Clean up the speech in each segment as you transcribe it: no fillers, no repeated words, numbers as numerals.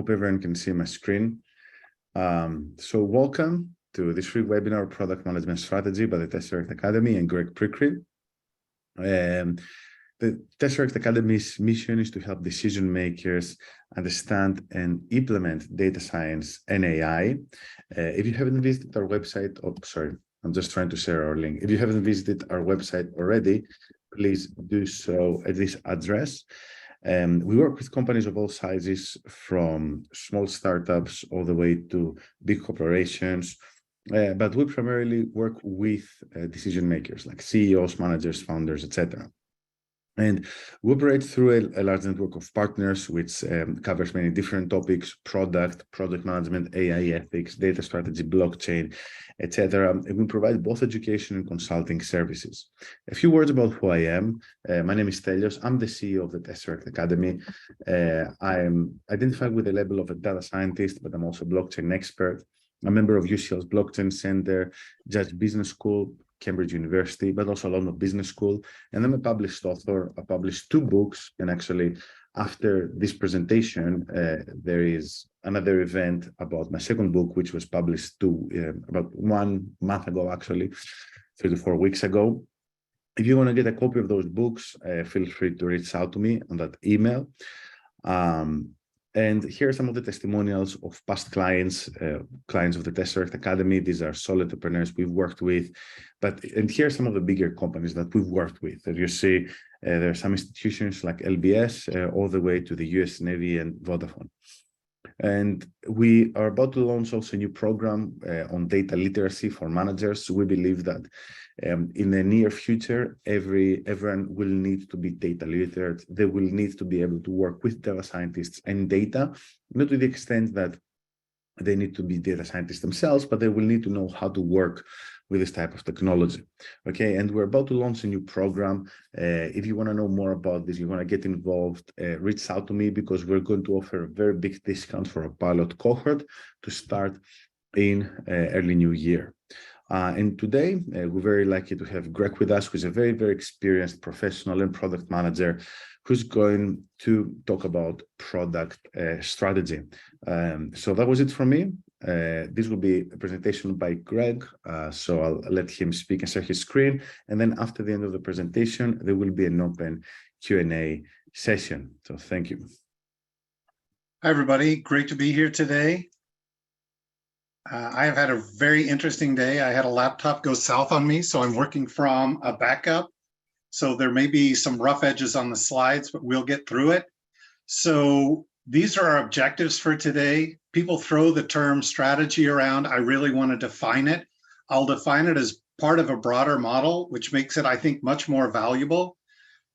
hope everyone can see my screen. So welcome to this free webinar, Product Management Strategy by the Tesseract Academy and Greg Prickril. The Tesseract Academy's mission is to help decision makers understand and implement data science and AI. If you haven't visited our website, I'm just trying to share our link. If you haven't visited our website already, please do so at this address. We work with companies of all sizes, from small startups all the way to big corporations, but we primarily work with decision makers like CEOs, managers, founders, etc. And we operate through a large network of partners, which covers many different topics: product management, AI ethics, data strategy, blockchain, etc. And we provide both education and consulting services. A few words about who I am. My name is Stelios. I'm the CEO of the Tesseract Academy. I'm identified with the label of a data scientist, but I'm also a blockchain expert. I'm a member of UCL's Blockchain Center, Judge Business School, Cambridge University, but also London Business School. And I'm a published author. I published 2 books. And actually, after this presentation, there is another event about my second book, which was published about 1 month ago, actually, 3 to 4 weeks ago. If you want to get a copy of those books, feel free to reach out to me on that email. And here are some of the testimonials of past clients, clients of the Tesseract Academy. These are solid entrepreneurs we've worked with. And here are some of the bigger companies that we've worked with. As you see, there are some institutions like LBS, all the way to the US Navy and Vodafone. And we are about to launch also a new program on data literacy for managers. We believe that in the near future, everyone will need to be data literate. They will need to be able to work with data scientists and data, not to the extent that they need to be data scientists themselves, but they will need to know how to work with this type of technology. Okay, and we're about to launch a new program. If you want to know more about this, you want to get involved, reach out to me, because we're going to offer a very big discount for a pilot cohort to start in early new year. And today, we're very lucky to have Greg with us, who's a very, very experienced professional and product manager, who's going to talk about product strategy. So that was it from me. This will be a presentation by Greg, so I'll let him speak and share his screen. And then after the end of the presentation, there will be an open Q&A session. So thank you. Hi, everybody. Great to be here today. I have had a very interesting day. I had a laptop go south on me, so I'm working from a backup. So there may be some rough edges on the slides, but we'll get through it. So these are our objectives for today. People throw the term strategy around. I really want to define it. I'll define it as part of a broader model, which makes it, I think, much more valuable.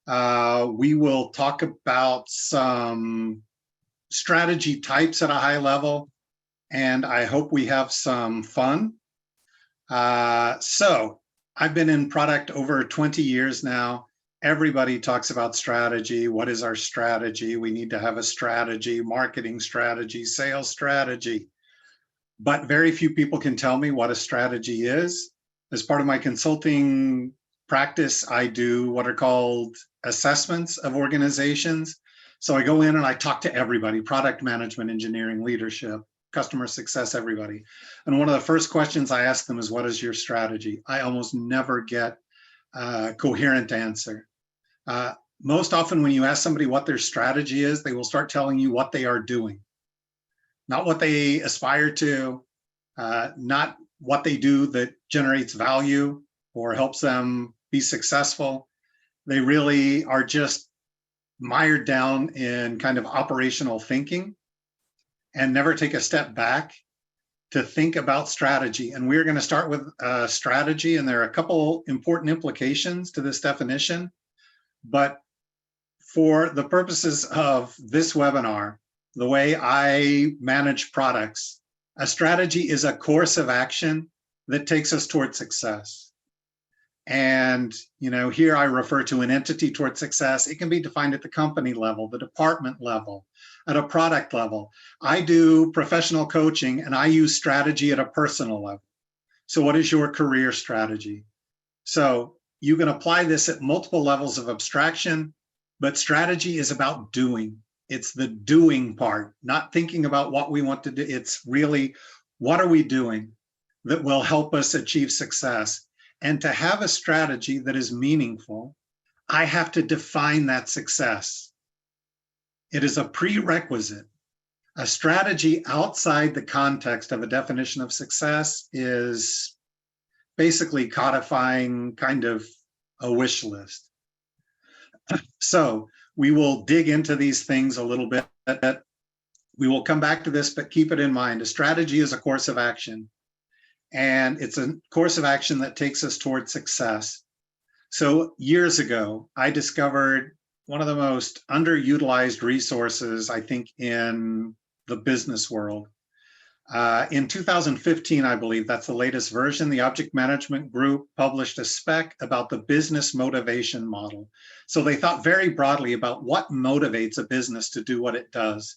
We will talk about some strategy types at a high level, and I hope we have some fun. So I've been in product over 20 years now. Everybody talks about strategy. What is our strategy? We need to have a strategy, marketing strategy, sales strategy. But very few people can tell me what a strategy is. As part of my consulting practice, I do what are called assessments of organizations. So I go in and I talk to everybody: product management, engineering, leadership, customer success, everybody. And one of the first questions I ask them is, what is your strategy? I almost never get a coherent answer. Most often when you ask somebody what their strategy is, they will start telling you what they are doing, not what they aspire to, not what they do that generates value or helps them be successful. They really are just mired down in kind of operational thinking and never take a step back to think about strategy. And we're going to start with strategy, and there are a couple important implications to this definition. But for the purposes of this webinar, the way I manage products, a strategy is a course of action that takes us toward success. And, you know, here I refer to an entity toward success. It can be defined at the company level, the department level, at a product level. I do professional coaching, and I use strategy at a personal level. So what is your career strategy? So you can apply this at multiple levels of abstraction, but strategy is about doing. It's the doing part, not thinking about what we want to do. It's really, what are we doing that will help us achieve success? And to have a strategy that is meaningful, I have to define that success. It is a prerequisite. A strategy outside the context of a definition of success is basically codifying kind of a wish list. So we will dig into these things a little bit. We will come back to this, but keep it in mind. A strategy is a course of action, and it's a course of action that takes us towards success. So years ago, I discovered one of the most underutilized resources, I think, in the business world. In 2015, I believe, that's the latest version, the Object Management Group published a spec about the business motivation model. So they thought very broadly about what motivates a business to do what it does.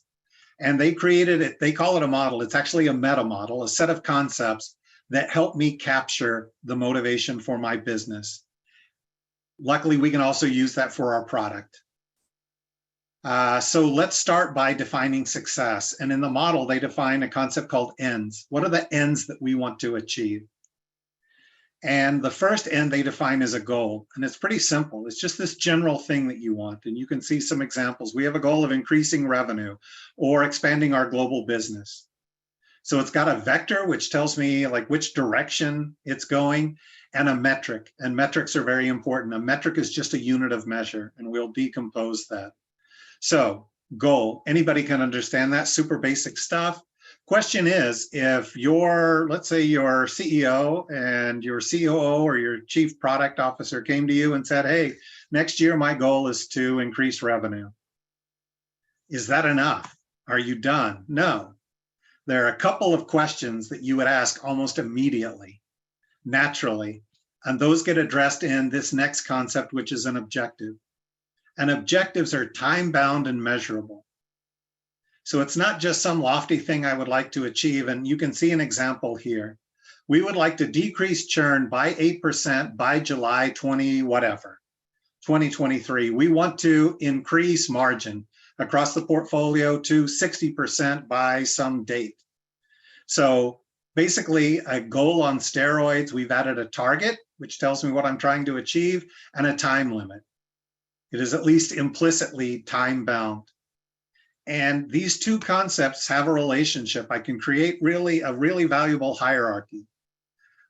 And they created it, they call it a model. It's actually a meta model, a set of concepts that help me capture the motivation for my business. Luckily, we can also use that for our product. So let's start by defining success. And in the model, they define a concept called ends. What are the ends that we want to achieve? And the first end they define is a goal. And it's pretty simple. It's just this general thing that you want. And you can see some examples. We have a goal of increasing revenue or expanding our global business. So it's got a vector, which tells me like which direction it's going, and a metric. And metrics are very important. A metric is just a unit of measure, and we'll decompose that. So goal, anybody can understand that, super basic stuff. Question is, if your, let's say your CEO and your COO or your chief product officer came to you and said, hey, next year my goal is to increase revenue. Is that enough? Are you done? No. There are a couple of questions that you would ask almost immediately, naturally, and those get addressed in this next concept, which is an objective. And objectives are time-bound and measurable. So it's not just some lofty thing I would like to achieve, and you can see an example here. We would like to decrease churn by 8% by July 2023. We want to increase margin across the portfolio to 60% by some date. So basically a goal on steroids. We've added a target, which tells me what I'm trying to achieve, and a time limit. It is at least implicitly time-bound. And these two concepts have a relationship. I can create a really valuable hierarchy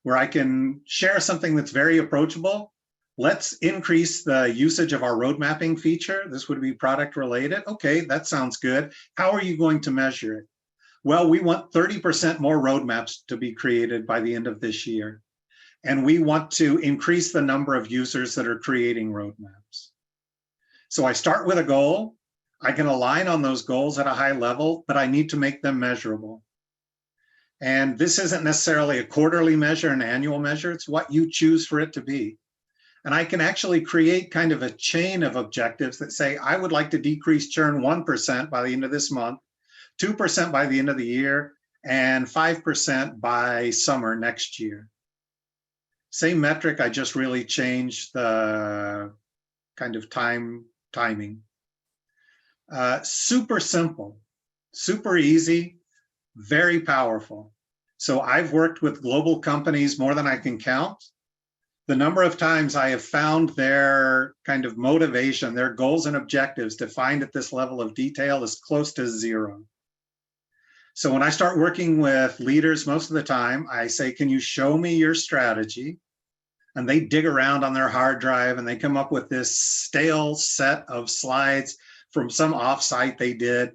where I can share something that's very approachable. Let's increase the usage of our road mapping feature. This would be product related. Okay, that sounds good. How are you going to measure it? Well, we want 30% more roadmaps to be created by the end of this year. And we want to increase the number of users that are creating roadmaps. So I start with a goal. I can align on those goals at a high level, but I need to make them measurable. And this isn't necessarily a quarterly measure, an annual measure. It's what you choose for it to be. And I can actually create kind of a chain of objectives that say, I would like to decrease churn 1% by the end of this month, 2% by the end of the year, and 5% by summer next year. Same metric, I just really changed the kind of timing. Super simple, super easy, very powerful. So I've worked with global companies more than I can count. The number of times I have found their kind of motivation, their goals and objectives defined at this level of detail is close to zero. So when I start working with leaders, most of the time I say, can you show me your strategy? And they dig around on their hard drive and they come up with this stale set of slides from some offsite they did.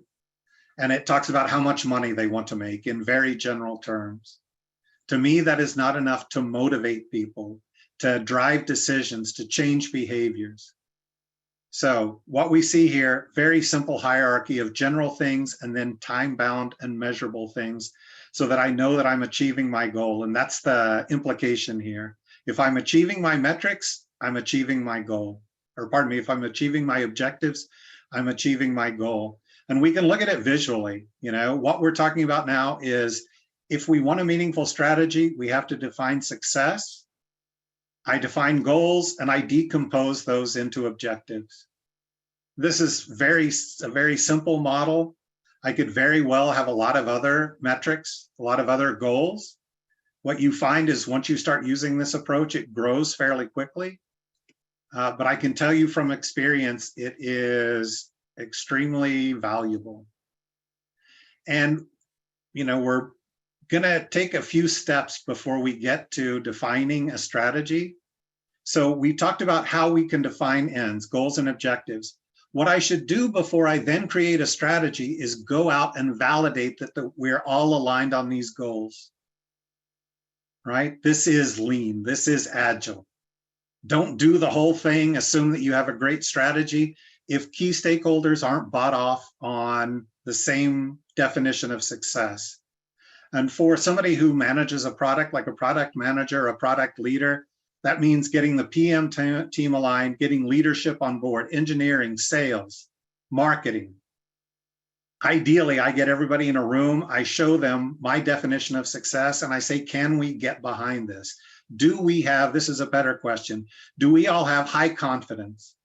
And it talks about how much money they want to make in very general terms. To me, that is not enough to motivate people, to drive decisions, to change behaviors. So what we see here, very simple hierarchy of general things and then time-bound and measurable things so that I know that I'm achieving my goal. And that's the implication here. If I'm achieving my metrics, I'm achieving my goal. Or pardon me, if I'm achieving my objectives, I'm achieving my goal. And we can look at it visually. You know, what we're talking about now is if we want a meaningful strategy, we have to define success. I define goals and I decompose those into objectives. This is a very simple model. I could very well have a lot of other metrics, a lot of other goals. What you find is once you start using this approach, it grows fairly quickly. But I can tell you from experience, it is extremely valuable. And, we're gonna take a few steps before we get to defining a strategy. So we talked about how we can define ends, goals, and objectives. What I should do before I then create a strategy is go out and validate that we're all aligned on these goals, right? This is lean, this is agile. Don't do the whole thing, assume that you have a great strategy if key stakeholders aren't bought off on the same definition of success. And for somebody who manages a product, like a product manager, a product leader, that means getting the PM team aligned, getting leadership on board, engineering, sales, marketing. Ideally, I get everybody in a room, I show them my definition of success, and I say, can we get behind this? Do we have, this is a better question, do we all have high confidence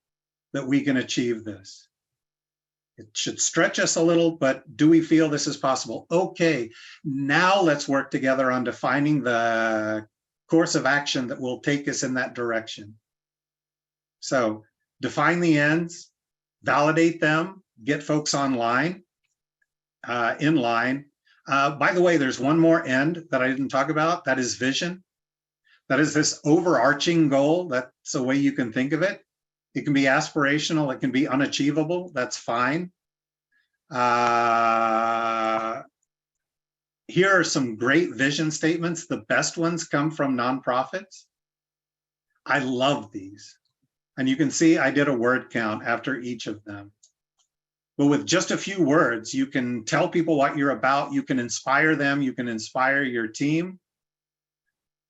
that we can achieve this? It should stretch us a little, but do we feel this is possible? Okay, now let's work together on defining the course of action that will take us in that direction. So define the ends, validate them, get folks online, in line. By the way, there's one more end that I didn't talk about, that is vision. That is this overarching goal. That's the way you can think of it. It can be aspirational, it can be unachievable, that's fine. Here are some great vision statements. The best ones come from nonprofits. I love these. And you can see I did a word count after each of them. But with just a few words, you can tell people what you're about, you can inspire them, you can inspire your team.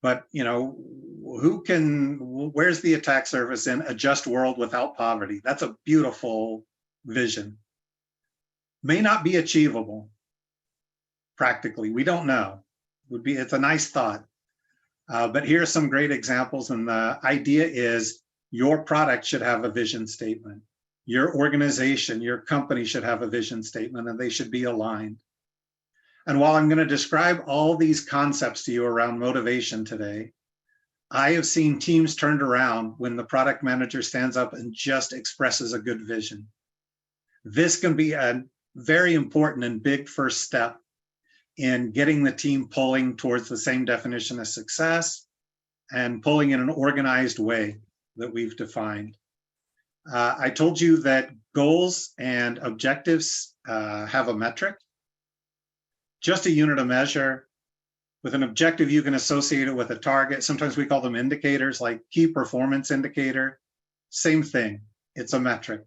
But, where's the attack surface in a just world without poverty? That's a beautiful vision. May not be achievable practically, we don't know. It's a nice thought. But here are some great examples, and the idea is your product should have a vision statement. Your organization, your company should have a vision statement, and they should be aligned. And while I'm going to describe all these concepts to you around motivation today, I have seen teams turned around when the product manager stands up and just expresses a good vision. This can be a very important and big first step in getting the team pulling towards the same definition of success and pulling in an organized way that we've defined. I told you that goals and objectives have a metric, just a unit of measure. With an objective, you can associate it with a target. Sometimes we call them indicators, like key performance indicator. Same thing, it's a metric.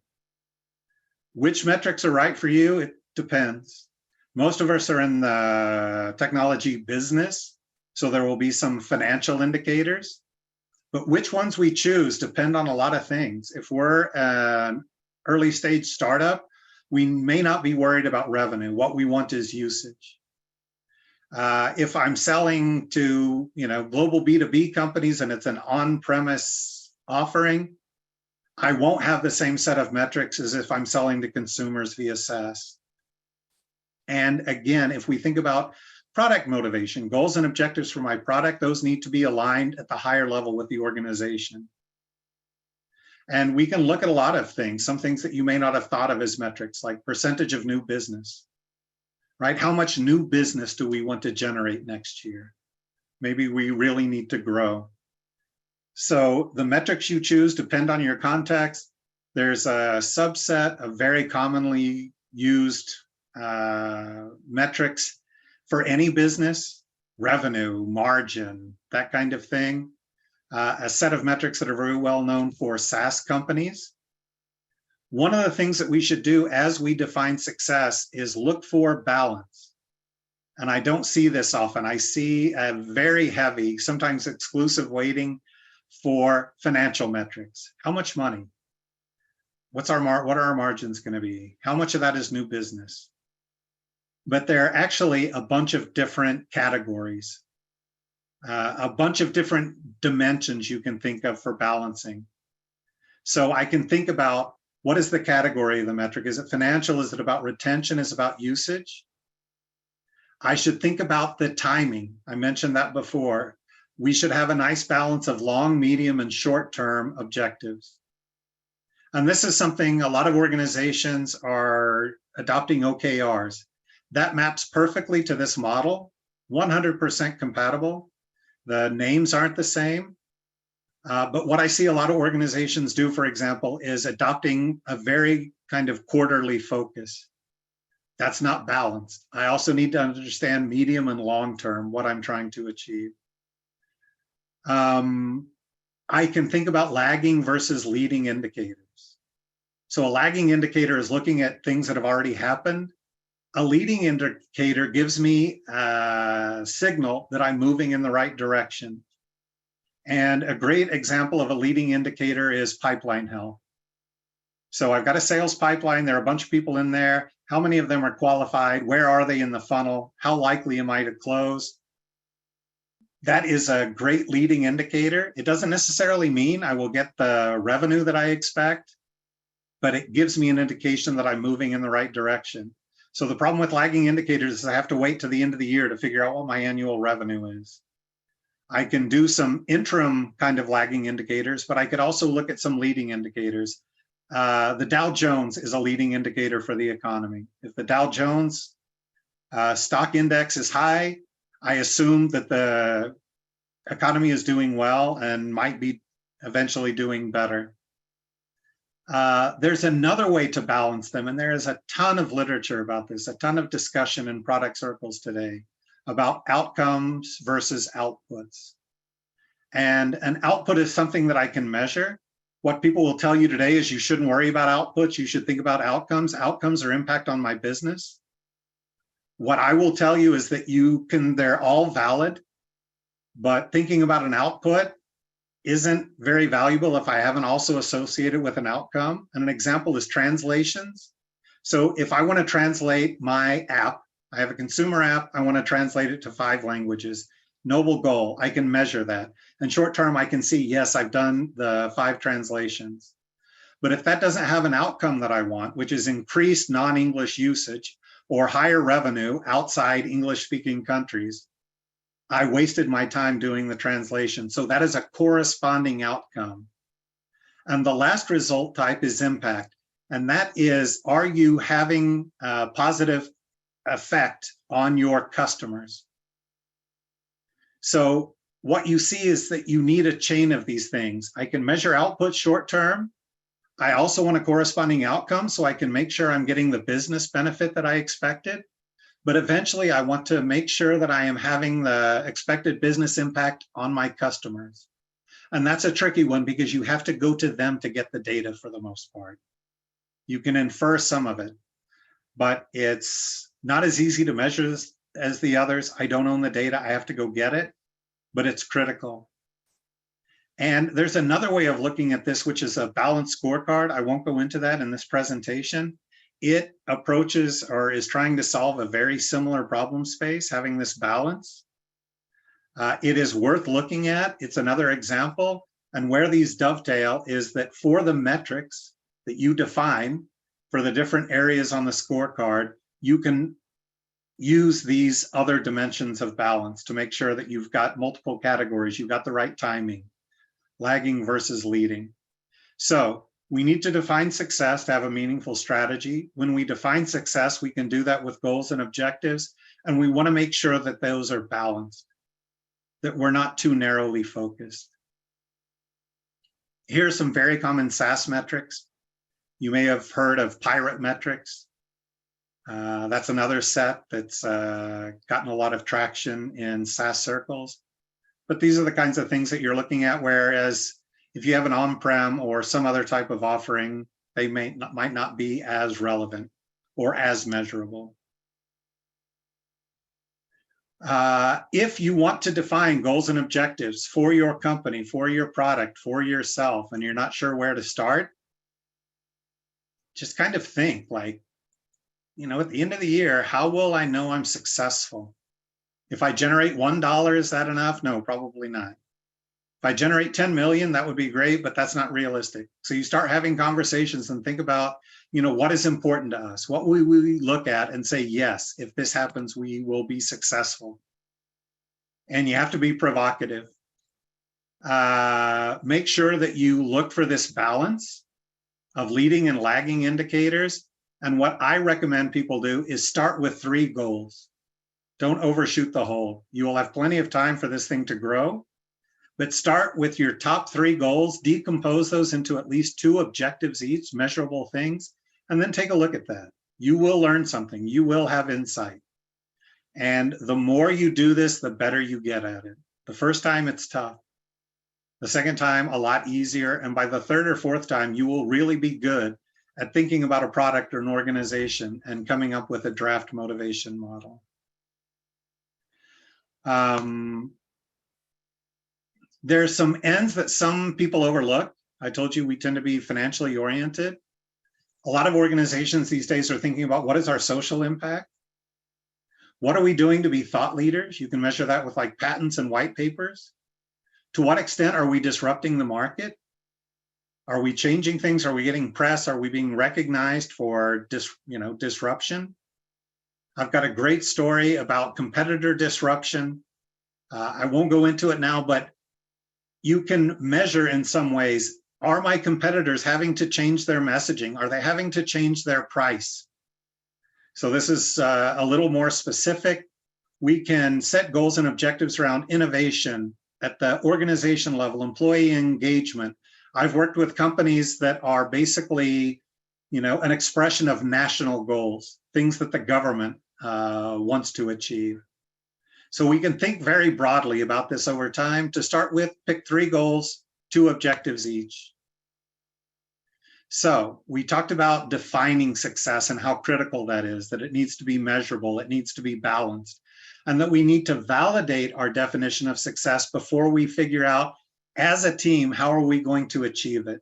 Which metrics are right for you? It depends. Most of us are in the technology business, so there will be some financial indicators. But which ones we choose depend on a lot of things. If we're an early stage startup, we may not be worried about revenue. What we want is usage. If I'm selling to global B2B companies and it's an on-premise offering, I won't have the same set of metrics as if I'm selling to consumers via SaaS. And again, if we think about product motivation, goals and objectives for my product, those need to be aligned at the higher level with the organization. And we can look at a lot of things, some things that you may not have thought of as metrics, like percentage of new business, right? How much new business do we want to generate next year? Maybe we really need to grow. So the metrics you choose depend on your context. There's a subset of very commonly used metrics for any business: revenue, margin, that kind of thing. A set of metrics that are very well known for SaaS companies. One of the things that we should do as we define success is look for balance. And I don't see this often. I see a very heavy, sometimes exclusive weighting for financial metrics. How much money? What are our margins going to be? How much of that is new business? But there are actually a bunch of different categories, a bunch of different dimensions you can think of for balancing. So I can think about What is the category of the metric? Is it financial? Is it about retention? Is it about usage? I should think about the timing. I mentioned that before. We should have a nice balance of long, medium, and short-term objectives. And this is something a lot of organizations are adopting OKRs. That maps perfectly to this model, 100% compatible. The names aren't the same. But what I see a lot of organizations do, for example, is adopting a very kind of quarterly focus. That's not balanced. I also need to understand medium and long-term, what I'm trying to achieve. I can think about lagging versus leading indicators. So a lagging indicator is looking at things that have already happened. A leading indicator gives me a signal that I'm moving in the right direction. And a great example of a leading indicator is pipeline health. So I've got a sales pipeline. There are a bunch of people in there. How many of them are qualified? Where are they in the funnel? How likely am I to close? That is a great leading indicator. It doesn't necessarily mean I will get the revenue that I expect, but it gives me an indication that I'm moving in the right direction. So the problem with lagging indicators is I have to wait to the end of the year to figure out what my annual revenue is. I can do some interim kind of lagging indicators, but I could also look at some leading indicators. The Dow Jones is a leading indicator for the economy. If the Dow Jones stock index is high, I assume that the economy is doing well and might be eventually doing better. There's another way to balance them, and there is a ton of literature about this, a ton of discussion in product circles today about outcomes versus outputs. And an output is something that I can measure. What people will tell you today is you shouldn't worry about outputs, you should think about outcomes. Outcomes are impact on my business. What I will tell you is that they're all valid, but thinking about an output isn't very valuable if I haven't also associated with an outcome. And an example is translations. So if I want to translate my app, I have a consumer app, I want to translate it to 5 languages. Noble goal, I can measure that. And short term, I can see, yes, I've done the 5 translations. But if that doesn't have an outcome that I want, which is increased non-English usage or higher revenue outside English-speaking countries, I wasted my time doing the translation. So that is a corresponding outcome. And the last result type is impact. And that is, are you having a positive effect on your customers? So what you see is that you need a chain of these things. I can measure output short term. I also want a corresponding outcome so I can make sure I'm getting the business benefit that I expected. But eventually I want to make sure that I am having the expected business impact on my customers. And that's a tricky one because you have to go to them to get the data for the most part. You can infer some of it, but it's not as easy to measure as the others. I don't own the data, I have to go get it, but it's critical. And there's another way of looking at this, which is a balanced scorecard. I won't go into that in this presentation. It approaches or is trying to solve a very similar problem space, having this balance. It is worth looking at. It's another example. And where these dovetail is that for the metrics that you define for the different areas on the scorecard, you can use these other dimensions of balance to make sure that you've got multiple categories, you've got the right timing, lagging versus leading. So we need to define success to have a meaningful strategy. When we define success, we can do that with goals and objectives, and we want to make sure that those are balanced, that we're not too narrowly focused. Here are some very common SaaS metrics. You may have heard of pirate metrics. That's another set that's gotten a lot of traction in SaaS circles. But these are the kinds of things that you're looking at, whereas if you have an on-prem or some other type of offering, they might not be as relevant or as measurable. If you want to define goals and objectives for your company, for your product, for yourself, and you're not sure where to start, just kind of think like, you know, at the end of the year, how will I know I'm successful? If I generate $1, is that enough? No, probably not. If I generate 10 million, that would be great, but that's not realistic. So you start having conversations and think about, what is important to us? What will we look at and say, yes, if this happens, we will be successful. And you have to be provocative. Make sure that you look for this balance of leading and lagging indicators. And what I recommend people do is start with 3 goals. Don't overshoot the whole. You will have plenty of time for this thing to grow, but start with your top 3 goals, decompose those into at least 2 objectives each, measurable things, and then take a look at that. You will learn something. You will have insight. And the more you do this, the better you get at it. The first time it's tough. The second time, a lot easier. And by the 3rd or 4th time, you will really be good at thinking about a product or an organization and coming up with a draft motivation model. There's some ends that some people overlook. I told you we tend to be financially oriented. A lot of organizations these days are thinking about what is our social impact? What are we doing to be thought leaders? You can measure that with like patents and white papers. To what extent are we disrupting the market? Are we changing things? Are we getting press? Are we being recognized for disruption? I've got a great story about competitor disruption. I won't go into it now, but you can measure in some ways, are my competitors having to change their messaging? Are they having to change their price? So this is a little more specific. We can set goals and objectives around innovation at the organization level, employee engagement. I've worked with companies that are basically, an expression of national goals, things that the government wants to achieve. So we can think very broadly about this over time. To start with, pick 3 goals, 2 objectives each. So we talked about defining success and how critical that is, that it needs to be measurable, it needs to be balanced, and that we need to validate our definition of success before we figure out, as a team, how are we going to achieve it?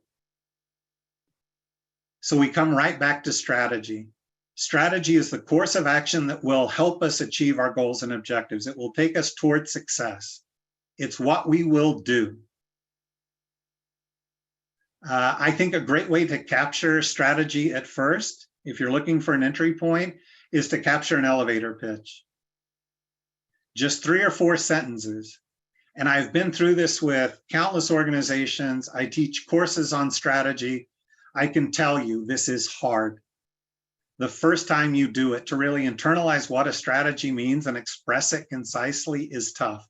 So we come right back to strategy. Strategy is the course of action that will help us achieve our goals and objectives. It will take us towards success. It's what we will do. I think a great way to capture strategy at first, if you're looking for an entry point, is to capture an elevator pitch. Just 3 or 4 sentences. And I've been through this with countless organizations. I teach courses on strategy. I can tell you this is hard. The first time you do it, to really internalize what a strategy means and express it concisely is tough.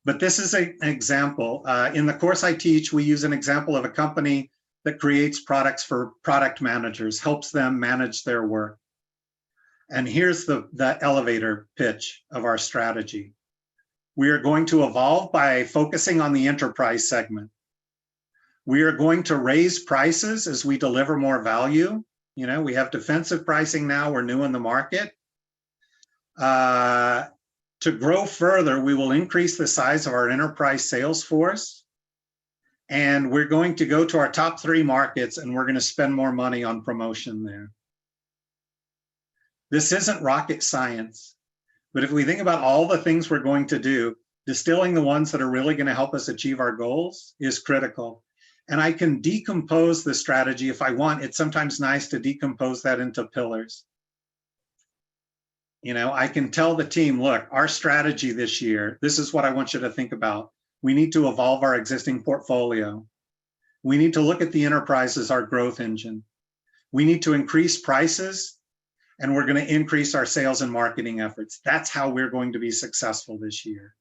But this is an example. In the course I teach, we use an example of a company that creates products for product managers, helps them manage their work. And here's the elevator pitch of our strategy. We are going to evolve by focusing on the enterprise segment. We are going to raise prices as we deliver more value. We have defensive pricing now, we're new in the market. To grow further, we will increase the size of our enterprise sales force. And we're going to go to our top 3 markets and we're going to spend more money on promotion there. This isn't rocket science, but if we think about all the things we're going to do, distilling the ones that are really going to help us achieve our goals is critical. And I can decompose the strategy if I want. It's sometimes nice to decompose that into pillars. I can tell the team, look, our strategy this year, this is what I want you to think about. We need to evolve our existing portfolio. We need to look at the enterprise as our growth engine. We need to increase prices, and we're going to increase our sales and marketing efforts. That's how we're going to be successful this year.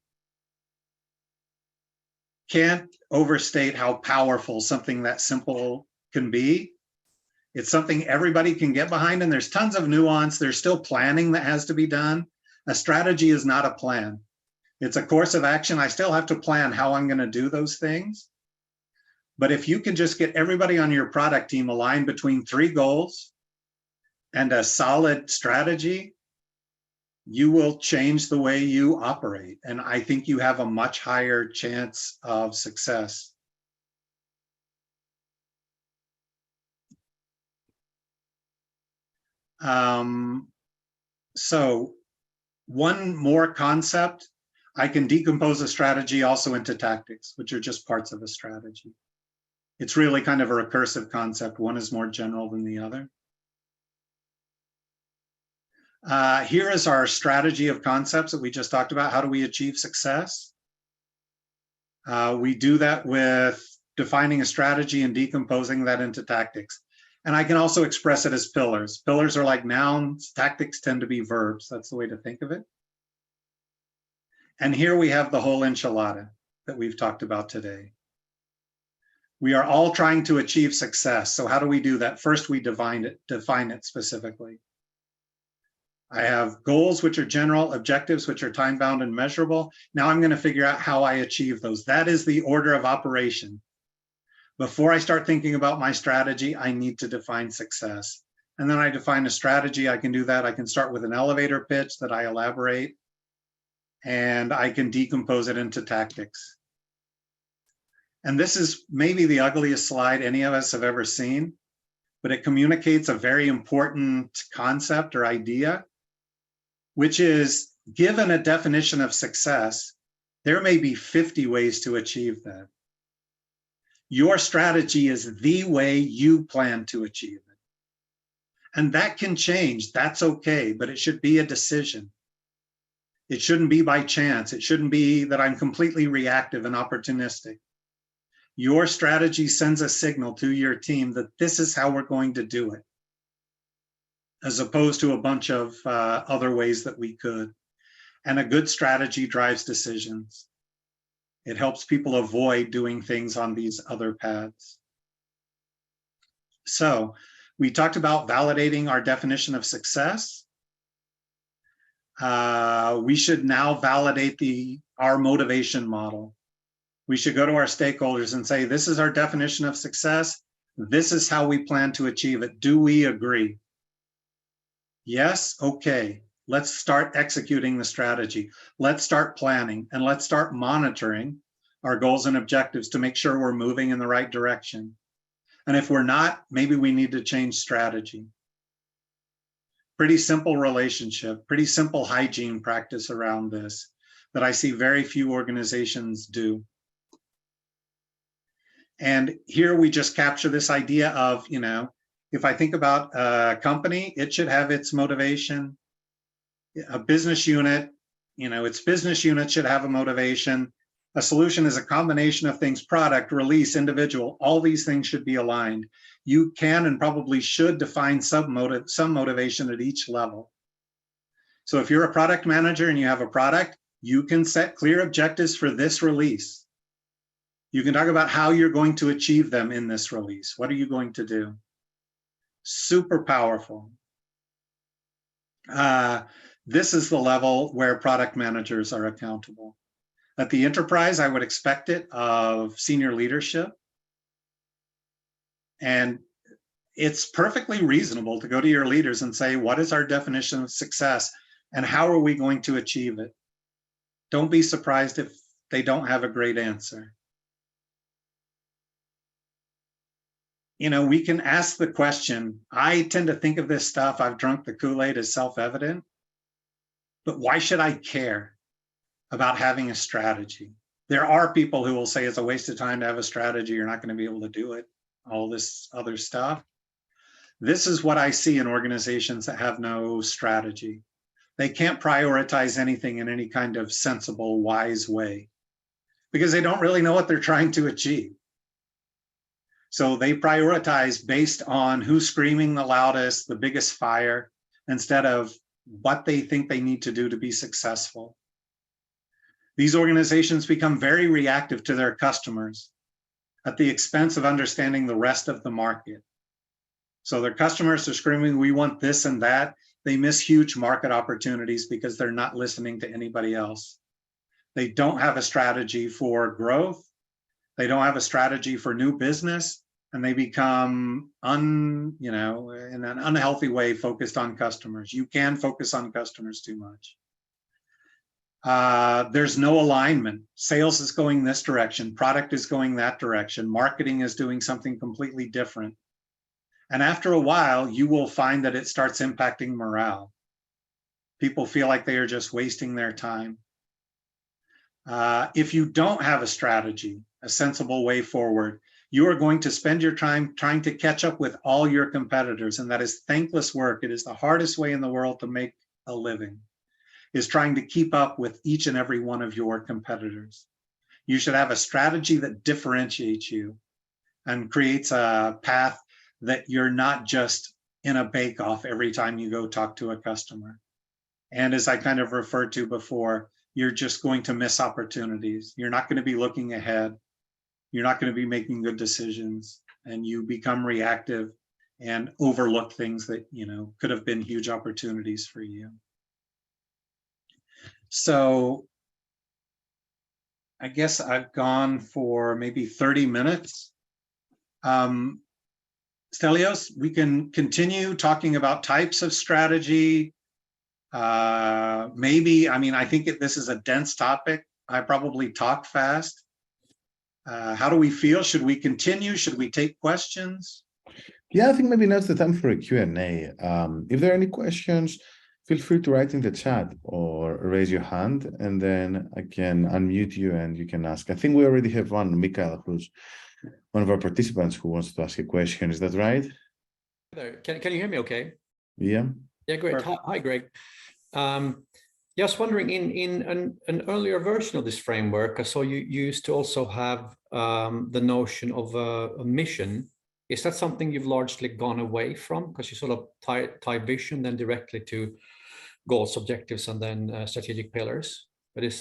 Can't overstate how powerful something that simple can be. It's something everybody can get behind, and there's tons of nuance. There's still planning that has to be done. A strategy is not a plan. It's a course of action. I still have to plan how I'm going to do those things. But if you can just get everybody on your product team aligned between 3 goals and a solid strategy, you will change the way you operate. And I think you have a much higher chance of success. So one more concept. I can decompose a strategy also into tactics, which are just parts of a strategy. It's really kind of a recursive concept. One is more general than the other. Here is our strategy of concepts that we just talked about. How do we achieve success? We do that with defining a strategy and decomposing that into tactics. And I can also express it as pillars. Pillars are like nouns. Tactics tend to be verbs. That's the way to think of it. And here we have the whole enchilada that we've talked about today. We are all trying to achieve success. So how do we do that? First, we define it specifically. I have goals, which are general, objectives, which are time-bound and measurable. Now I'm going to figure out how I achieve those. That is the order of operation. Before I start thinking about my strategy, I need to define success. And then I define a strategy. I can do that. I can start with an elevator pitch that I elaborate, and I can decompose it into tactics. And this is maybe the ugliest slide any of us have ever seen, but it communicates a very important concept or idea, which is, given a definition of success, there may be 50 ways to achieve that. Your strategy is the way you plan to achieve it. And that can change. That's okay, but it should be a decision. It shouldn't be by chance. It shouldn't be that I'm completely reactive and opportunistic. Your strategy sends a signal to your team that this is how we're going to do it, as opposed to a bunch of other ways that we could. And a good strategy drives decisions. It helps people avoid doing things on these other paths. So we talked about validating our definition of success. We should now validate our motivation model. We should go to our stakeholders and say, this is our definition of success. This is how we plan to achieve it. Do we agree? Yes, okay. Let's start executing the strategy. Let's start planning, and let's start monitoring our goals and objectives to make sure we're moving in the right direction. And if we're not, maybe we need to change strategy. Pretty simple relationship, pretty simple hygiene practice around this that I see very few organizations do. And here we just capture this idea of, if I think about a company, it should have its motivation. A business unit, its business unit should have a motivation. A solution is a combination of things: product, release, individual. All these things should be aligned. You can and probably should define some motivation at each level. So if you're a product manager and you have a product, you can set clear objectives for this release. You can talk about how you're going to achieve them in this release. What are you going to do? Super powerful. This is the level where product managers are accountable. At the enterprise, I would expect it of senior leadership. And it's perfectly reasonable to go to your leaders and say, what is our definition of success and how are we going to achieve it? Don't be surprised if they don't have a great answer. We can ask the question. I tend to think of this stuff, I've drunk the Kool-Aid, as self-evident, but why should I care about having a strategy? There are people who will say it's a waste of time to have a strategy. You're not going to be able to do it. All this other stuff. This is what I see in organizations that have no strategy. They can't prioritize anything in any kind of sensible, wise way because they don't really know what they're trying to achieve. So they prioritize based on who's screaming the loudest, the biggest fire, instead of what they think they need to do to be successful. These organizations become very reactive to their customers at the expense of understanding the rest of the market. So their customers are screaming, we want this and that. They miss huge market opportunities because they're not listening to anybody else. They don't have a strategy for growth. They don't have a strategy for new business, and they become in an unhealthy way focused on customers. You can focus on customers too much. There's no alignment. Sales is going this direction. Product is going that direction. Marketing is doing something completely different. And after a while, you will find that it starts impacting morale. People feel like they are just wasting their time. If you don't have a strategy, a sensible way forward, you are going to spend your time trying to catch up with all your competitors. And that is thankless work. It is the hardest way in the world to make a living, is trying to keep up with each and every one of your competitors. You should have a strategy that differentiates you and creates a path that you're not just in a bake-off every time you go talk to a customer. And as I kind of referred to before, you're just going to miss opportunities. You're not going to be looking ahead. You're not going to be making good decisions, and you become reactive and overlook things that, could have been huge opportunities for you. So I guess I've gone for maybe 30 minutes. Stelios, we can continue talking about types of strategy. Maybe, I think this is a dense topic. I probably talk fast. How do we feel? Should we continue? Should we take questions? Yeah, I think maybe now's the time for a Q&A. If there are any questions, feel free to write in the chat or raise your hand, and then I can unmute you and you can ask. I think we already have one, Mikael, who's one of our participants who wants to ask a question. Is that right? There. Can you hear me okay? Yeah. Yeah, great. Hi, Greg. Yeah, I was wondering, in an earlier version of this framework, I saw you used to also have the notion of a mission. Is that something you've largely gone away from, because you sort of tie vision then directly to goals, objectives, and then strategic pillars?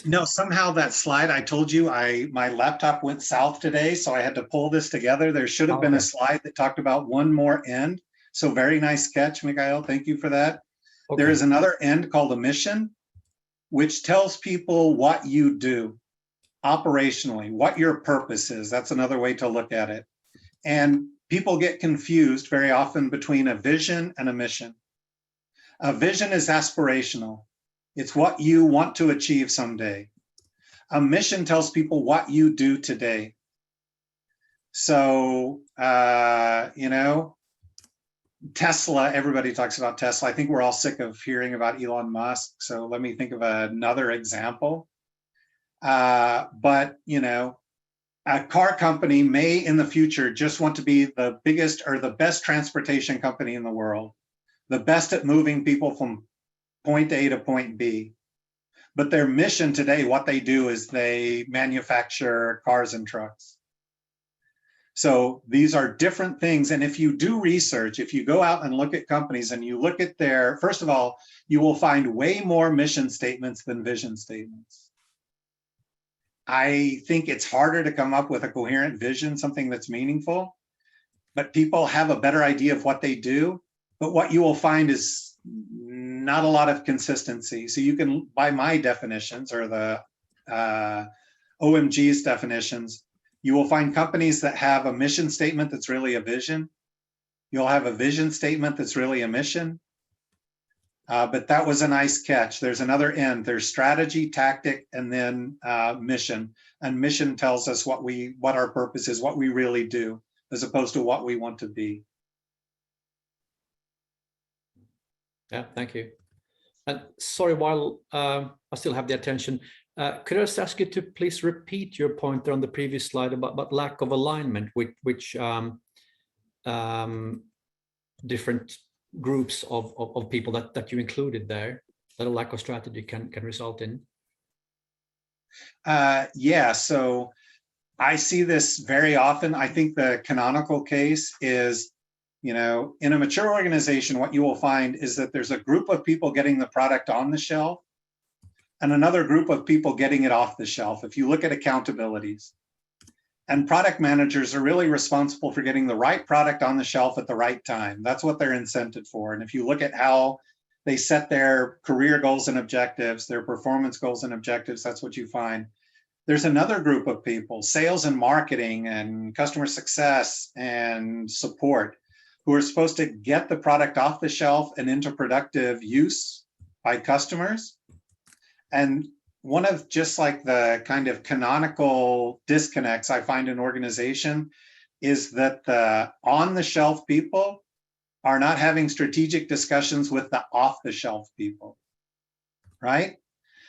No, somehow that slide, I told you, my laptop went south today, so I had to pull this together. There should have been a slide that talked about one more end. So very nice catch, Mikael. Thank you for that. Okay. There is another end called a mission, which tells people what you do operationally, what your purpose is. That's another way to look at it. And people get confused very often between a vision and a mission. A vision is aspirational. It's what you want to achieve someday. A mission tells people what you do today. So, Tesla, everybody talks about Tesla. I think we're all sick of hearing about Elon Musk. So let me think of another example. But, a car company may in the future just want to be the biggest or the best transportation company in the world, the best at moving people from point A to point B. But their mission today, what they do is they manufacture cars and trucks. So these are different things. And if you do research, if you go out and look at companies and you look at first of all, you will find way more mission statements than vision statements. I think it's harder to come up with a coherent vision, something that's meaningful, but people have a better idea of what they do. But what you will find is not a lot of consistency. So you can, by my definitions or the OMG's definitions, you will find companies that have a mission statement that's really a vision. You'll have a vision statement that's really a mission. But that was a nice catch. There's another end. There's strategy, tactic, and then mission. And mission tells us what our purpose is, what we really do, as opposed to what we want to be. Yeah, thank you. And sorry, while I still have the attention, could I just ask you to please repeat your point on the previous slide about lack of alignment, which different groups of people that you included there, that a lack of strategy can result in? Yeah, so I see this very often. I think the canonical case is, in a mature organization, what you will find is that there's a group of people getting the product on the shelf and another group of people getting it off the shelf. If you look at accountabilities, and product managers are really responsible for getting the right product on the shelf at the right time. That's what they're incented for. And if you look at how they set their career goals and objectives, their performance goals and objectives, that's what you find. There's another group of people, sales and marketing and customer success and support, who are supposed to get the product off the shelf and into productive use by customers. And one of just like the kind of canonical disconnects I find in organization is that the on-the-shelf people are not having strategic discussions with the off-the-shelf people, right?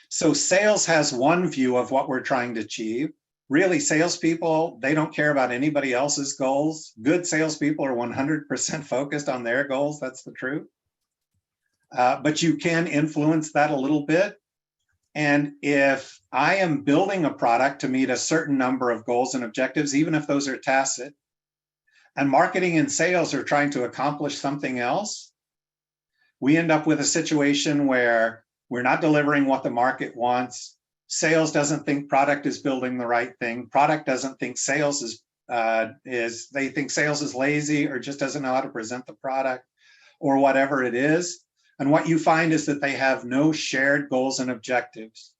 So sales has one view of what we're trying to achieve. Really, salespeople, they don't care about anybody else's goals. Good salespeople are 100% focused on their goals. That's the truth. But you can influence that a little bit. And if I am building a product to meet a certain number of goals and objectives, even if those are tacit, and marketing and sales are trying to accomplish something else, we end up with a situation where we're not delivering what the market wants. Sales doesn't think product is building the right thing. Product doesn't think sales they think sales is lazy or just doesn't know how to present the product or whatever it is. And what you find is that they have no shared goals and objectives.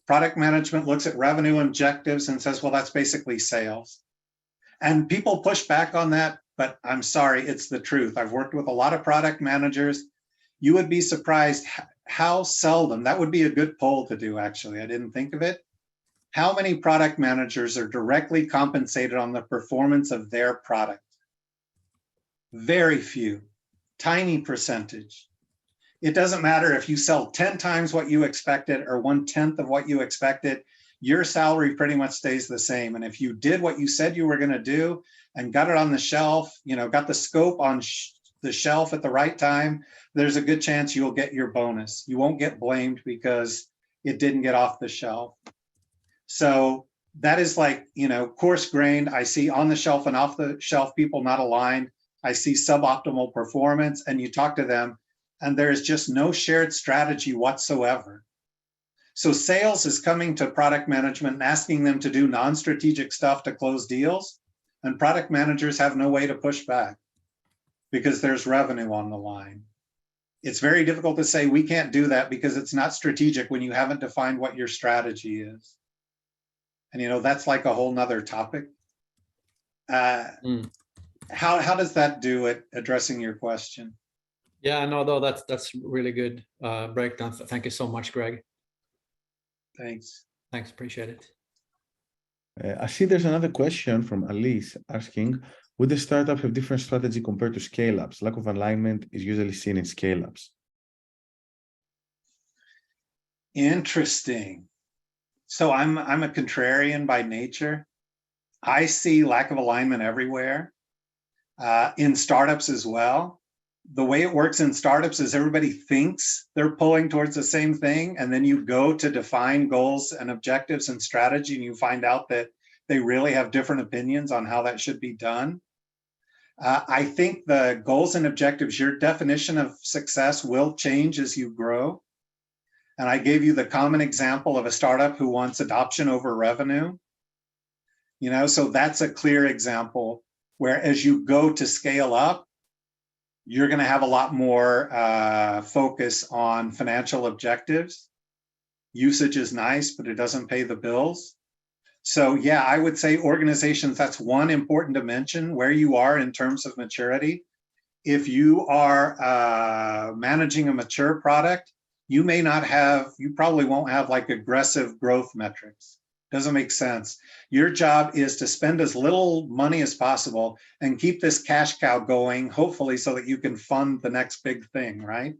Product management looks at revenue objectives and says, well, that's basically sales. And people push back on that, but I'm sorry, it's the truth. I've worked with a lot of product managers. You would be surprised how seldom, that would be a good poll to do, actually. I didn't think of it. How many product managers are directly compensated on the performance of their product? Very few, tiny percentage. It doesn't matter if you sell 10 times what you expected or 1/10 of what you expected, your salary pretty much stays the same. And if you did what you said you were going to do and got it on the shelf, got the scope on the shelf at the right time, there's a good chance you'll get your bonus. You won't get blamed because it didn't get off the shelf. So that is like, coarse grained. I see on the shelf and off the shelf people not aligned. I see suboptimal performance, and you talk to them and there is just no shared strategy whatsoever. So sales is coming to product management and asking them to do non-strategic stuff to close deals, and product managers have no way to push back because there's revenue on the line. It's very difficult to say we can't do that because it's not strategic when you haven't defined what your strategy is. And that's like a whole nother topic. How does that do at addressing your question? Yeah, no, though that's really good breakdown. Thank you so much, Greg. Thanks. Thanks, appreciate it. I see there's another question from Alice asking, would the startup have different strategy compared to scale-ups? Lack of alignment is usually seen in scale-ups. Interesting. So I'm a contrarian by nature. I see lack of alignment everywhere, in startups as well. The way it works in startups is everybody thinks they're pulling towards the same thing, and then you go to define goals and objectives and strategy, and you find out that they really have different opinions on how that should be done. I think the goals and objectives, your definition of success will change as you grow. And I gave you the common example of a startup who wants adoption over revenue. So that's a clear example where as you go to scale up, you're going to have a lot more focus on financial objectives. Usage is nice, but it doesn't pay the bills. So yeah, I would say organizations, that's one important dimension where you are in terms of maturity. If you are managing a mature product, you probably won't have like aggressive growth metrics. Doesn't make sense. Your job is to spend as little money as possible and keep this cash cow going, hopefully so that you can fund the next big thing, right?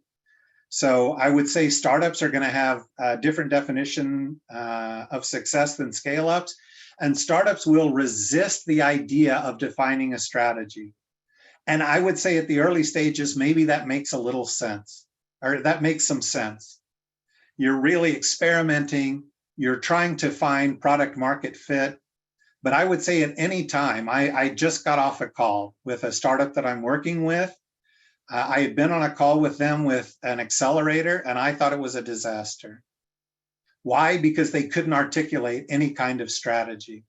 So I would say startups are going to have a different definition of success than scale-ups, and startups will resist the idea of defining a strategy. And I would say at the early stages, maybe that makes a little sense, or that makes some sense. You're really experimenting. You're trying to find product market fit. But I would say at any time, I just got off a call with a startup that I'm working with. I had been on a call with them with an accelerator, and I thought it was a disaster. Why? Because they couldn't articulate any kind of strategy.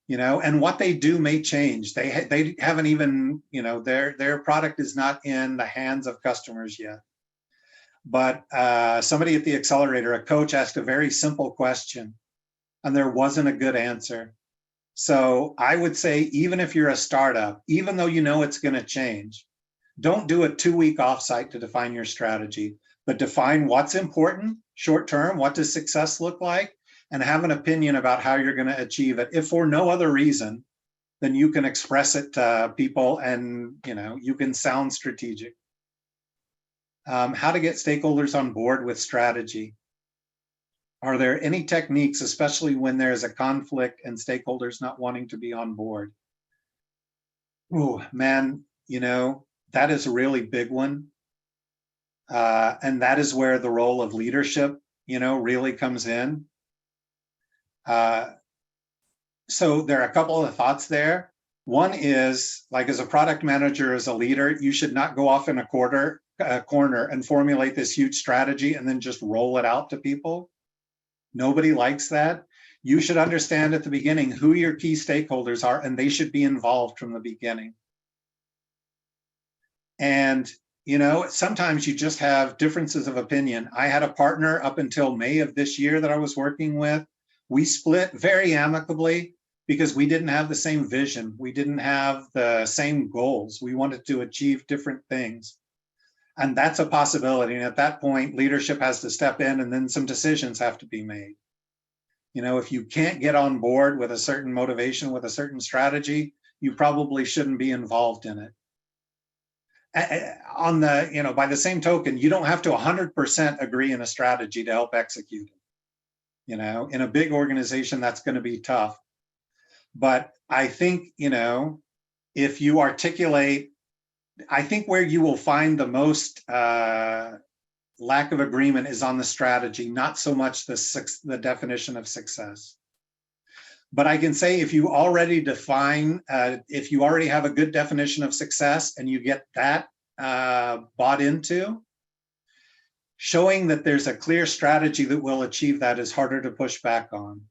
And what they do may change. They haven't even, their product is not in the hands of customers yet. But somebody at the accelerator, a coach, asked a very simple question, and there wasn't a good answer. So I would say, even if you're a startup, even though you know it's going to change, don't do a 2-week offsite to define your strategy, but define what's important short term. What does success look like? And have an opinion about how you're going to achieve it. If for no other reason, then you can express it to people, and you can sound strategic. How to get stakeholders on board with strategy. Are there any techniques, especially when there's a conflict and stakeholders not wanting to be on board? Oh, man, that is a really big one. And that is where the role of leadership, really comes in. So there are a couple of thoughts there. One is, like, as a product manager, as a leader, you should not go off in a corner and formulate this huge strategy and then just roll it out to people. Nobody likes that. You should understand at the beginning who your key stakeholders are, and they should be involved from the beginning. And, sometimes you just have differences of opinion. I had a partner up until May of this year that I was working with. We split very amicably because we didn't have the same vision. We didn't have the same goals. We wanted to achieve different things. And that's a possibility. And at that point, leadership has to step in, and then some decisions have to be made. If you can't get on board with a certain motivation, with a certain strategy, you probably shouldn't be involved in it. By the same token, you don't have to 100% agree in a strategy to help execute it. In a big organization, that's going to be tough. But I think, if you articulate, I think where you will find the most lack of agreement is on the strategy, not so much the definition of success. But I can say if you already have a good definition of success and you get that bought into, showing that there's a clear strategy that will achieve that is harder to push back on.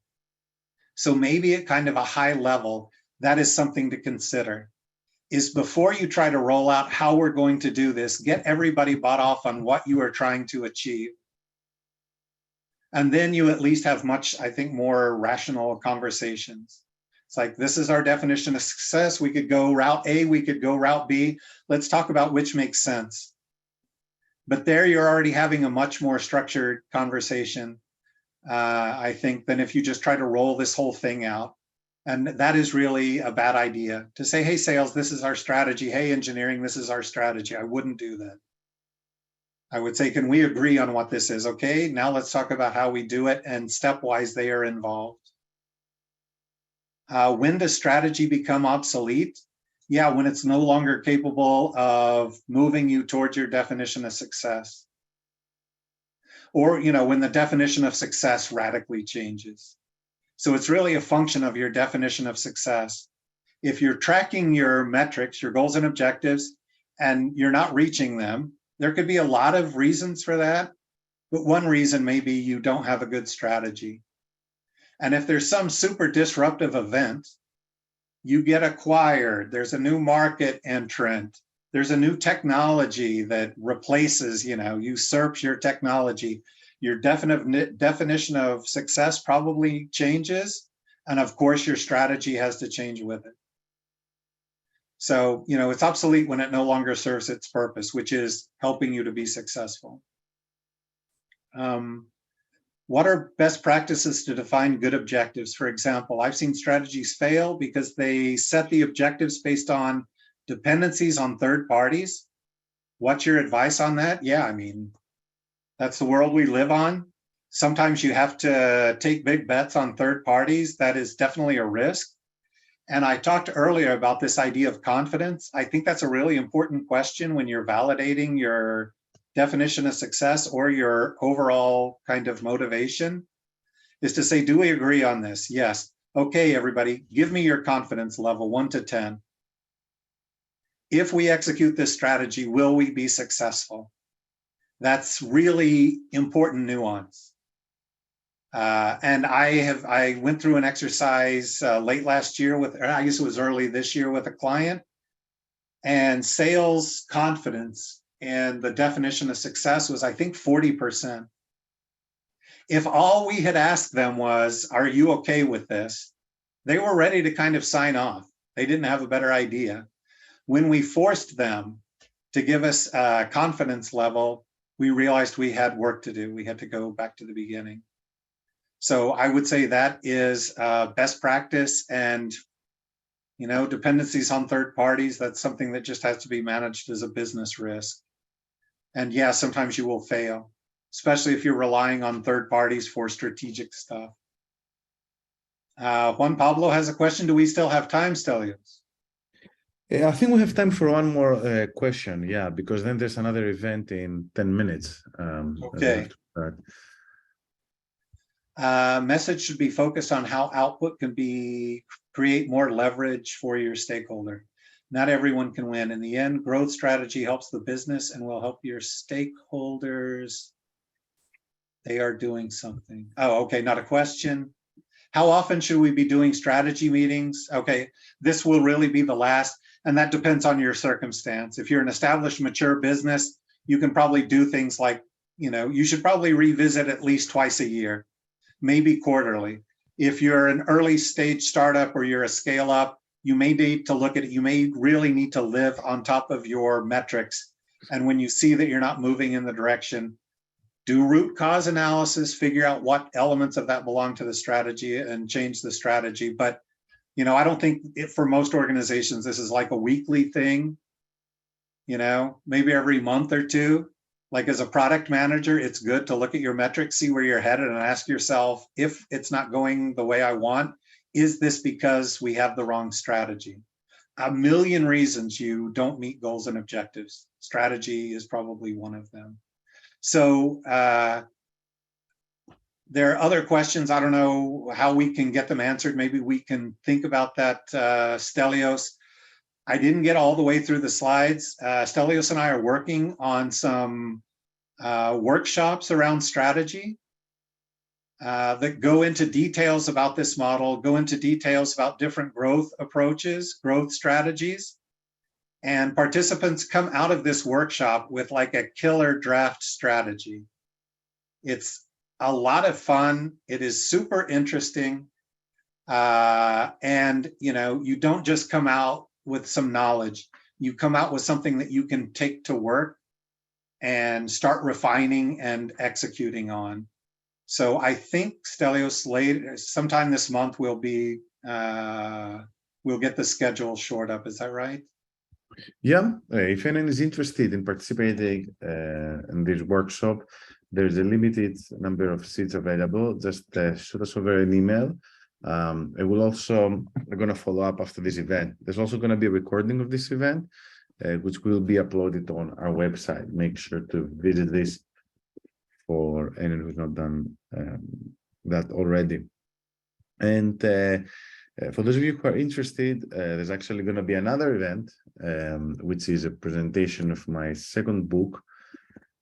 So maybe at kind of a high level, that is something to consider. Is before you try to roll out how we're going to do this, get everybody bought off on what you are trying to achieve. And then you at least have I think, more rational conversations. It's like, this is our definition of success. We could go route A, we could go route B. Let's talk about which makes sense. But there you're already having a much more structured conversation, I think, than if you just try to roll this whole thing out. And that is really a bad idea, to say, hey, sales, this is our strategy. Hey, engineering, this is our strategy. I wouldn't do that. I would say, can we agree on what this is? Okay, now let's talk about how we do it, and stepwise they are involved. When does strategy become obsolete? Yeah, when it's no longer capable of moving you towards your definition of success. Or, when the definition of success radically changes. So it's really a function of your definition of success. If you're tracking your metrics, your goals and objectives, and you're not reaching them, there could be a lot of reasons for that. But one reason may be you don't have a good strategy. And if there's some super disruptive event, you get acquired, there's a new market entrant, there's a new technology that replaces, usurps your technology, your definition of success probably changes. And of course, your strategy has to change with it. So, it's obsolete when it no longer serves its purpose, which is helping you to be successful. What are best practices to define good objectives? For example, I've seen strategies fail because they set the objectives based on dependencies on third parties. What's your advice on that? Yeah, that's the world we live on. Sometimes you have to take big bets on third parties. That is definitely a risk. And I talked earlier about this idea of confidence. I think that's a really important question when you're validating your definition of success or your overall kind of motivation, is to say, do we agree on this? Yes. Okay, everybody, give me your confidence level, 1 to 10. If we execute this strategy, will we be successful? That's really important nuance. And I went through an exercise late last year I guess it was early this year with a client, and sales confidence and the definition of success was, I think, 40%. If all we had asked them was, are you okay with this? They were ready to kind of sign off. They didn't have a better idea. When we forced them to give us a confidence level, we realized we had work to do. We had to go back to the beginning. So I would say that is best practice, and dependencies on third parties, that's something that just has to be managed as a business risk. And yeah, sometimes you will fail, especially if you're relying on third parties for strategic stuff. Juan Pablo has a question. Do we still have time, Stelios? Yeah, I think we have time for one more question. Yeah, because then there's another event in 10 minutes. That we have Okay. to start. Message should be focused on how output can create more leverage for your stakeholder. Not everyone can win. In the end, growth strategy helps the business and will help your stakeholders. They are doing something. Oh, okay, not a question. How often should we be doing strategy meetings? Okay, this will really be the last, and that depends on your circumstance. If you're an established, mature business, you can probably do things like, you should probably revisit at least twice a year, maybe quarterly. If you're an early stage startup or you're a scale up, you may need to look at it. You may really need to live on top of your metrics. And when you see that you're not moving in the direction, do root cause analysis, figure out what elements of that belong to the strategy and change the strategy. But, I don't think for most organizations, this is like a weekly thing, maybe every month or two. Like as a product manager, it's good to look at your metrics, see where you're headed and ask yourself, if it's not going the way I want, is this because we have the wrong strategy? A million reasons you don't meet goals and objectives. Strategy is probably one of them. So there are other questions. I don't know how we can get them answered. Maybe we can think about that, Stelios. I didn't get all the way through the slides. Stelios and I are working on some workshops around strategy that go into details about this model, go into details about different growth approaches, growth strategies. And participants come out of this workshop with like a killer draft strategy. It's a lot of fun. It is super interesting. And, you don't just come out with some knowledge. You come out with something that you can take to work and start refining and executing on. So I think, Stelios, later, sometime this month, we'll get the schedule shored up. Is that right? Yeah, if anyone is interested in participating in this workshop, there's a limited number of seats available. Just shoot us over an email. We're going to follow up after this event. There's also going to be a recording of this event, which will be uploaded on our website. Make sure to visit this for anyone who's not done that already. And for those of you who are interested, there's actually going to be another event, which is a presentation of my second book.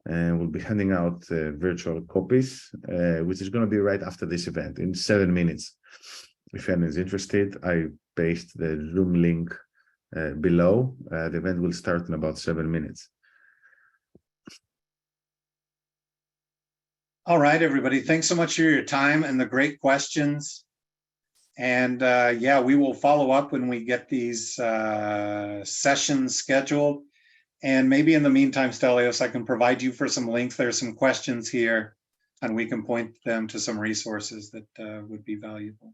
And we'll be handing out virtual copies, which is going to be right after this event in 7 minutes. If anyone is interested, I paste the Zoom link below. The event will start in about 7 minutes. All right, everybody. Thanks so much for your time and the great questions. And yeah, we will follow up when we get these sessions scheduled. And maybe in the meantime, Stelios, I can provide you for some links. There's some questions here, and we can point them to some resources that would be valuable.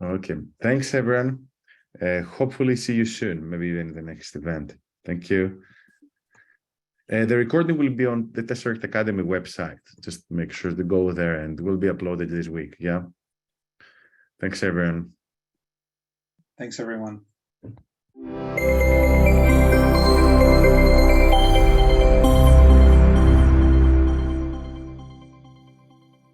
Okay. Thanks, everyone. Hopefully see you soon, maybe even the next event. Thank you. The recording will be on the Tesseract Academy website. Just make sure to go there, and will be uploaded this week. Yeah. Thanks, everyone. Thanks, everyone.